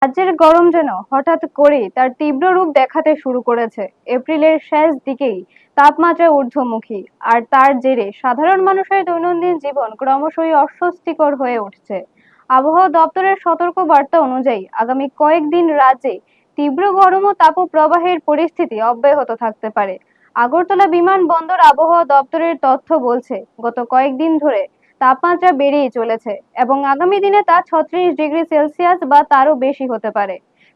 রাজ্যের গরম যেন হঠাৎ করেই তার তীব্র রূপ দেখাতে শুরু করেছে। এপ্রিলের শেষ দিকেই তাপমাত্রা ঊর্ধ্বমুখী, আর তার জেরে সাধারণ মানুষের দৈনন্দিন জীবন ক্রমশই অস্বস্তিকর হয়ে উঠছে। আবহাওয়া দপ্তরের সতর্ক বার্তা অনুযায়ী আগামী কয়েকদিন রাজ্যে তীব্র গরম ও তাপপ্রবাহের পরিস্থিতি অব্যাহত থাকতে পারে। আগরতলা বিমানবন্দর আবহাওয়া দপ্তরের তথ্য বলছে, গত কয়েকদিন ধরে তাপমাত্রা বেড়েই চলেছে এবং আগামী দিনে তা 36 ডিগ্রি সেলসিয়াস বা তারও বেশি হতে পারে।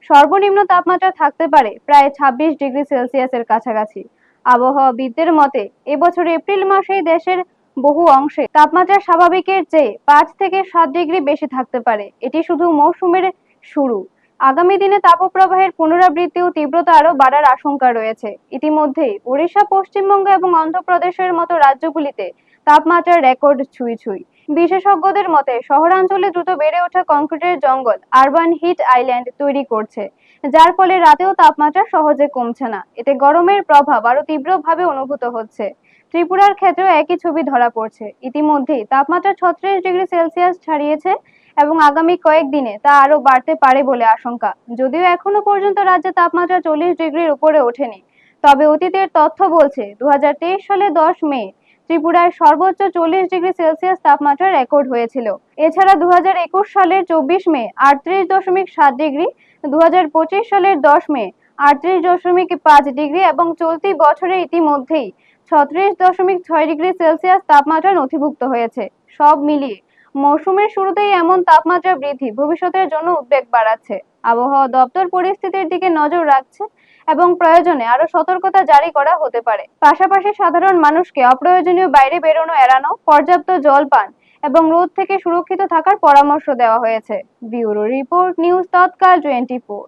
সর্বনিম্ন তাপমাত্রা থাকতে পারে প্রায় 26 ডিগ্রি সেলসিয়াসের কাছাকাছি। আবহাওয়াবিদদের মতে, এবছর এপ্রিল মাসেই দেশের বহু অংশে তাপমাত্রা স্বাভাবিকের চেয়ে 5 থেকে 7 ডিগ্রি বেশি থাকতে পারে। এটি শুধু মৌসুমের শুরু। আগামী দিনে তাপপ্রবাহের পুনরাবৃত্তি ও তীব্রতা আরও বাড়ার আশঙ্কা রয়েছে। ইতিমধ্যেই ওড়িশা, পশ্চিমবঙ্গ এবং অন্ধ্রপ্রদেশের মতো রাজ্যগুলিতে তাপমাত্রার রেকর্ড ছুঁই ছুঁই। বিশেষজ্ঞদের মতে, শহরাঞ্চলে দ্রুত বেড়ে ওঠা কংক্রিটের জঙ্গল আরবান হিট আইল্যান্ড তৈরি করছে, যার ফলে রাতেও তাপমাত্রা সহজে কমছে না। এতে গরমের প্রভাব আরো তীব্রভাবে অনুভূত হচ্ছে। ত্রিপুরার ক্ষেত্রেও একই ছবি ধরা পড়ছে। ইতিমধ্যেই তাপমাত্রা 36 ডিগ্রি সেলসিয়াস ছাড়িয়েছে এবং আগামী কয়েকদিনে তা আরো বাড়তে পারে বলে আশঙ্কা। যদিও এখনো পর্যন্ত রাজ্যে তাপমাত্রা 40 ডিগ্রির উপরে ওঠেনি, তবে অতীতের তথ্য বলছে 2023 সালে 10 মে ত্রিপুরায় সর্বোচ্চ 40 ডিগ্রি সেলসিয়াস তাপমাত্রা রেকর্ড হয়েছিল। এছাড়া 2021 সালের 24 মে 38.7 ডিগ্রি, 2025 সালের 10 মে 38.5 ডিগ্রি এবং চলতি বছরে ইতিমধ্যেই 36.6 ডিগ্রি সেলসিয়াস তাপমাত্রা নথিভুক্ত হয়েছে। সব মিলিয়ে মৌসুমের শুরুতেই এমন তাপমাত্রা বৃদ্ধি ভবিষ্যতের জন্য উদ্বেগ বাড়াচ্ছে। আবহাওয়া দপ্তর পরিস্থিতির দিকে নজর রাখছে এবং প্রয়োজনে আরো সতর্কতা জারি করা হতে পারে। পাশাপাশি সাধারণ মানুষকে অপ্রয়োজনীয় বাইরে বেরোনো এড়ানো, পর্যাপ্ত জল পান এবং রোদ থেকে সুরক্ষিত থাকার পরামর্শ দেওয়া হয়েছে। ব্যুরো রিপোর্ট, নিউজ তৎকাল 24।